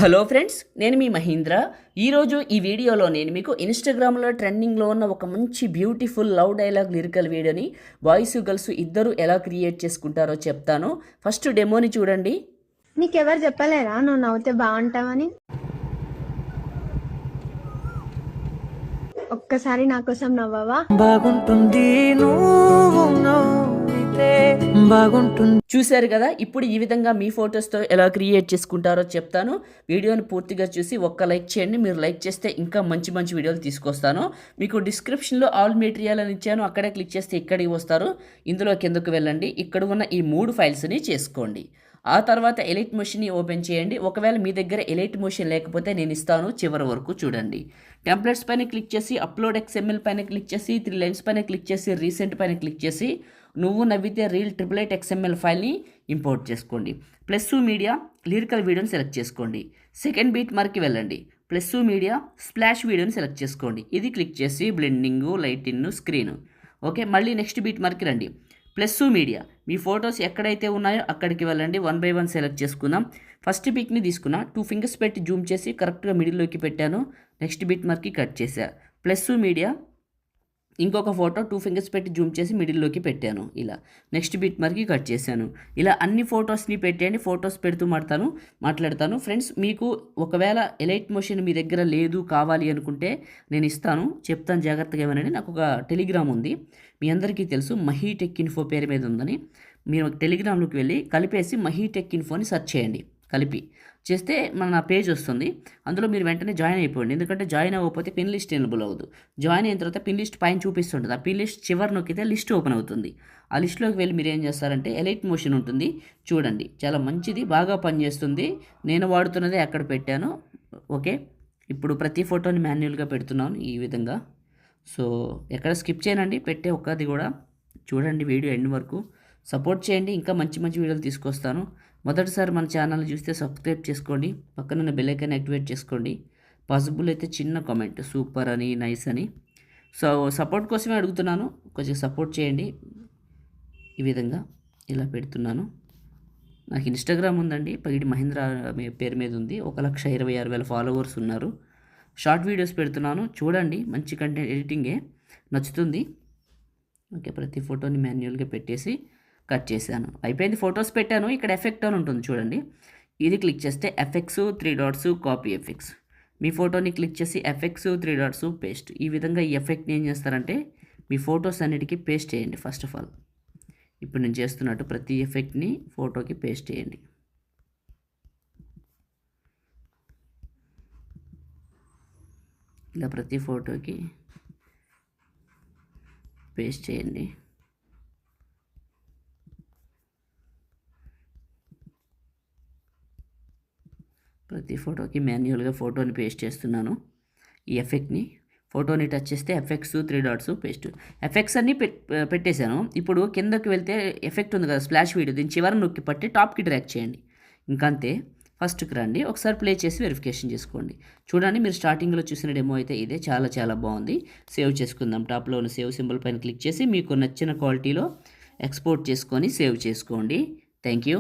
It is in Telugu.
హలో ఫ్రెండ్స్, నేను మీ మహీంద్ర. ఈరోజు ఈ వీడియోలో నేను మీకు ఇన్స్టాగ్రామ్లో ట్రెండింగ్లో ఉన్న ఒక మంచి బ్యూటిఫుల్ లవ్ డైలాగ్ లిరికల్ వీడియోని బాయ్స్ గర్ల్స్ ఇద్దరు ఎలా క్రియేట్ చేసుకుంటారో చెప్తాను. ఫస్ట్ డెమోని చూడండి. నీకెవరు చెప్పలేరా నువ్వు నవ్వుతే బాగుంటావని? ఒక్కసారి నా కోసం నవ్వవా? బాగుంటుంది నువ్వు నవ్వితే బాగుంటుంది. చూశారు కదా, ఇప్పుడు ఈ విధంగా మీ ఫొటోస్తో ఎలా క్రియేట్ చేసుకుంటారో చెప్తాను. వీడియోని పూర్తిగా చూసి ఒక్క లైక్ చేయండి. మీరు లైక్ చేస్తే ఇంకా మంచి మంచి వీడియోలు తీసుకొస్తాను. మీకు డిస్క్రిప్షన్లో ఆల్ మెటీరియల్ అని ఇచ్చాను, అక్కడే క్లిక్ చేస్తే ఇక్కడికి వస్తారు. ఇందులో కిందకు వెళ్ళండి, ఇక్కడ ఉన్న ఈ 3 ఫైల్స్ని చేసుకోండి. ఆ తర్వాత ఎలైట్ మోషన్ని ఓపెన్ చేయండి. ఒకవేళ మీ దగ్గర ఎలైట్ మోషన్ లేకపోతే నేను ఇస్తాను, చివరి వరకు చూడండి. టెంప్లెట్స్ పైన క్లిక్ చేసి అప్లోడ్ XML పైన క్లిక్ చేసి 3 లైన్స్ పైన క్లిక్ చేసి రీసెంట్ పైన క్లిక్ చేసి నువ్వు నవ్వితే రీల్ 888 XML ఫైల్ని ఇంపోర్ట్ చేసుకోండి. ప్లస్ మీడియా లిరికల్ వీడియోని సెలెక్ట్ చేసుకోండి. సెకండ్ బీట్ మార్క్కి వెళ్ళండి. ప్లస్ మీడియా స్ప్లాష్ వీడియోని సెలెక్ట్ చేసుకోండి. ఇది క్లిక్ చేసి బ్లెండింగు, లైటింగ్, స్క్రీను. ఓకే, మళ్ళీ నెక్స్ట్ బీట్ మార్క్కి రండి. ప్లస్ మీడియా మీ ఫొటోస్ ఎక్కడైతే ఉన్నాయో అక్కడికి వెళ్ళండి. 1 by 1 సెలెక్ట్ చేసుకుందాం. ఫస్ట్ పిక్ని తీసుకున్నా, 2 ఫింగర్స్ పెట్టి జూమ్ చేసి కరెక్ట్గా మిడిల్లోకి పెట్టాను. నెక్స్ట్ బిట్ మార్క్కి కట్ చేశా. ప్లస్ మీడియా ఇంకొక ఫోటో 2 ఫింగర్స్ పెట్టి జూమ్ చేసి మిడిల్లోకి పెట్టాను. ఇలా నెక్స్ట్ బిట్ మార్క్కి కట్ చేశాను. ఇలా అన్ని ఫొటోస్ని పెట్టండి. ఫొటోస్ పెడుతూ మాట్లాడతాను. ఫ్రెండ్స్, మీకు ఒకవేళ ఎలైట్ మోషన్ మీ దగ్గర లేదు, కావాలి అనుకుంటే నేను ఇస్తాను, చెప్తాను జాగ్రత్తగా ఏమనండి. నాకు ఒక టెలిగ్రామ్ ఉంది, మీ అందరికీ తెలుసు, మహీ టెక్ ఇన్ఫో పేరు మీద ఉందని. మీరు టెలిగ్రామ్లోకి వెళ్ళి కలిపేసి మహీ టెక్ ఇన్ఫోని సెర్చ్ చేయండి. కలిపి చేస్తే నా పేజ్ వస్తుంది. అందులో మీరు వెంటనే జాయిన్ అయిపోండి. ఎందుకంటే జాయిన్ అవ్వకపోతే పిన్ లిస్ట్ ఎనేబుల్ అవ్వదు. జాయిన్ అయిన తర్వాత పిన్ లిస్ట్ పైన చూపిస్తుంటుంది. ఆ పిన్ లిస్ట్ చివరి నొక్కితే లిస్ట్ ఓపెన్ అవుతుంది. ఆ లిస్ట్లోకి వెళ్ళి మీరు ఏం చేస్తారంటే ఎలైట్ మోషన్ ఉంటుంది, చూడండి, చాలా మంచిది, బాగా పనిచేస్తుంది. నేను వాడుతున్నదే అక్కడ పెట్టాను. ఓకే, ఇప్పుడు ప్రతి ఫోటోని మాన్యువల్గా పెడుతున్నాను ఈ విధంగా. సో ఎక్కడ స్కిప్ చేయనండి, పెట్టే ఒక్కది కూడా చూడండి. వీడియో ఎండ్ వరకు సపోర్ట్ చేయండి, ఇంకా మంచి మంచి వీడియోలు తీసుకొస్తాను. మొదటిసారి మన ఛానల్ని చూస్తే సబ్స్క్రైబ్ చేసుకోండి, పక్కనున్న బెల్ ఐకాన్ యాక్టివేట్ చేసుకోండి. పాసిబుల్ అయితే చిన్న కామెంట్ సూపర్ అని, నైస్ అని. సో సపోర్ట్ కోసమే అడుగుతున్నాను, కొంచెం సపోర్ట్ చేయండి. ఈ విధంగా ఇలా పెడుతున్నాను. నాకు ఇన్స్టాగ్రామ్ ఉందండి, పగిడి మహీంద్ర పేరు మీద ఉంది. 1,26,000 ఫాలోవర్స్ ఉన్నారు. షార్ట్ వీడియోస్ పెడుతున్నాను, చూడండి. మంచి కంటెంట్, ఎడిటింగే నచ్చుతుంది. ఓకే, ప్రతి ఫోటోని మాన్యువల్గా పెట్టేసి కట్ చేశాను. అయిపోయింది, ఫొటోస్ పెట్టాను. ఇక్కడ ఎఫెక్ట్ అని ఉంటుంది చూడండి, ఇది క్లిక్ చేస్తే ఎఫెక్ట్స్ 3 డాట్స్ కాపీ ఎఫెక్ట్స్. మీ ఫోటోని క్లిక్ చేసి ఎఫెక్ట్స్ 3 డాట్స్ పేస్ట్. ఈ విధంగా ఈ ఎఫెక్ట్ని ఏం చేస్తారంటే మీ ఫొటోస్ అన్నిటికీ పేస్ట్ చేయండి. ఫస్ట్ ఆఫ్ ఆల్ ఇప్పుడు నేను చేస్తున్నట్టు ప్రతి ఎఫెక్ట్ని ఫోటోకి పేస్ట్ చేయండి. ఇలా ప్రతి ఫోటోకి పేస్ట్ చేయండి. ప్రతి ఫోటోకి మాన్యువల్గా ఫోటోని పేస్ట్ చేస్తున్నాను. ఈ ఎఫెక్ట్ని ఫోటోని టచ్ చేస్తే ఎఫెక్ట్స్ 3 డాట్స్ పేస్ట్. ఎఫెక్ట్స్ అన్నీ పెట్టేశాను. ఇప్పుడు కిందకి వెళ్తే ఎఫెక్ట్ ఉంది కదా, స్ప్లాష్ వీడియో, దీని చివరి నొక్కి పట్టి టాప్కి డ్రాగ్ చేయండి. ఇంకంతే. ఫస్ట్కి రండి, ఒకసారి ప్లే చేసి వెరిఫికేషన్ చేసుకోండి. చూడండి, మీరు స్టార్టింగ్లో చూసిన డెమో అయితే ఇదే, చాలా చాలా బాగుంది. సేవ్ చేసుకుందాం. టాప్లో ఉన్న సేవ్ సింబల్ పైన క్లిక్ చేసి మీకు నచ్చిన క్వాలిటీలో ఎక్స్పోర్ట్ చేసుకొని సేవ్ చేసుకోండి. Thank you.